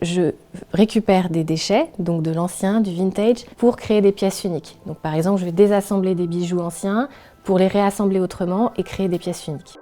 Je récupère des déchets, donc de l'ancien, du vintage, pour créer des pièces uniques. Donc par exemple, je vais désassembler des bijoux anciens pour les réassembler autrement et créer des pièces uniques.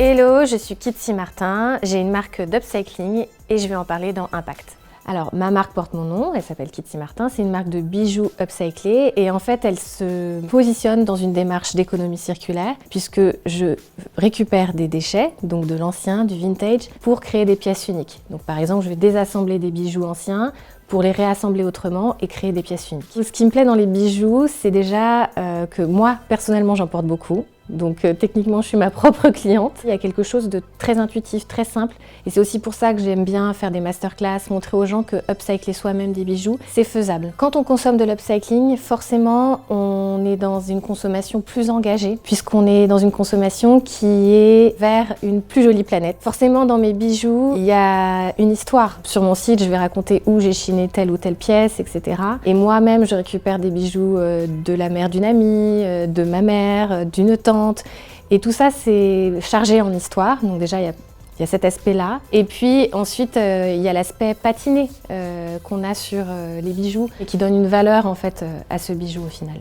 Hello, je suis Kitty Martin, j'ai une marque d'upcycling et je vais en parler dans Impact. Alors, ma marque porte mon nom, elle s'appelle Kitty Martin, c'est une marque de bijoux upcyclés et en fait, elle se positionne dans une démarche d'économie circulaire puisque je récupère des déchets, donc de l'ancien, du vintage, pour créer des pièces uniques. Donc par exemple, je vais désassembler des bijoux anciens pour les réassembler autrement et créer des pièces uniques. Ce qui me plaît dans les bijoux, c'est déjà que moi, personnellement, j'en porte beaucoup. Donc techniquement, je suis ma propre cliente. Il y a quelque chose de très intuitif, très simple. Et c'est aussi pour ça que j'aime bien faire des masterclass, montrer aux gens que upcycler soi-même des bijoux, c'est faisable. Quand on consomme de l'upcycling, forcément, on est dans une consommation plus engagée, puisqu'on est dans une consommation qui est vers une plus jolie planète. Forcément, dans mes bijoux, il y a une histoire. Sur mon site, je vais raconter où j'ai chiné telle ou telle pièce, etc. Et moi-même, je récupère des bijoux de la mère d'une amie, de ma mère, d'une tante. Et tout ça, c'est chargé en histoire. Donc déjà, il y a cet aspect-là. Et puis ensuite, il y a l'aspect patiné qu'on a sur les bijoux et qui donne une valeur en fait à ce bijou au final.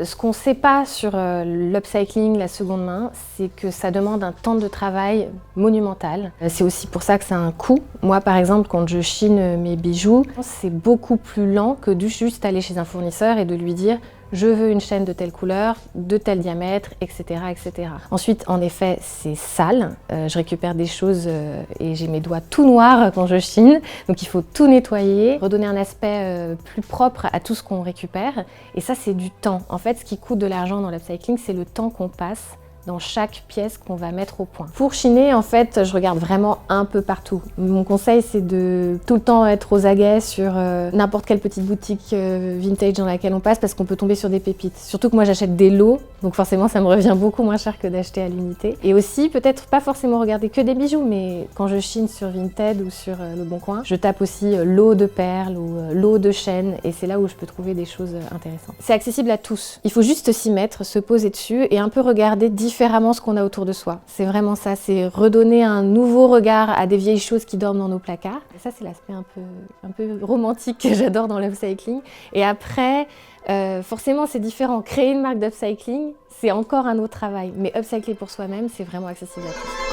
Ce qu'on ne sait pas sur l'upcycling, la seconde main, c'est que ça demande un temps de travail monumental. C'est aussi pour ça que ça a un coût. Moi, par exemple, quand je chine mes bijoux, c'est beaucoup plus lent que de juste aller chez un fournisseur et de lui dire je veux une chaîne de telle couleur, de tel diamètre, etc. etc. Ensuite, en effet, c'est sale. Je récupère des choses et j'ai mes doigts tout noirs quand je chine. Donc il faut tout nettoyer, redonner un aspect plus propre à tout ce qu'on récupère. Et ça, c'est du temps. En fait, ce qui coûte de l'argent dans l'upcycling, c'est le temps qu'on passe dans chaque pièce qu'on va mettre au point. Pour chiner, en fait, je regarde vraiment un peu partout. Mon conseil, c'est de tout le temps être aux aguets sur n'importe quelle petite boutique vintage dans laquelle on passe parce qu'on peut tomber sur des pépites. Surtout que moi, j'achète des lots, donc forcément, ça me revient beaucoup moins cher que d'acheter à l'unité. Et aussi, peut-être pas forcément regarder que des bijoux, mais quand je chine sur Vinted ou sur Le Bon Coin, je tape aussi lot de perles ou lot de chaînes et c'est là où je peux trouver des choses intéressantes. C'est accessible à tous. Il faut juste s'y mettre, se poser dessus et un peu regarder différemment ce qu'on a autour de soi. C'est vraiment ça, c'est redonner un nouveau regard à des vieilles choses qui dorment dans nos placards. Et ça, c'est l'aspect un peu romantique que j'adore dans l'upcycling. Et après, forcément, c'est différent. Créer une marque d'upcycling, c'est encore un autre travail. Mais upcycler pour soi-même, c'est vraiment accessible à tous.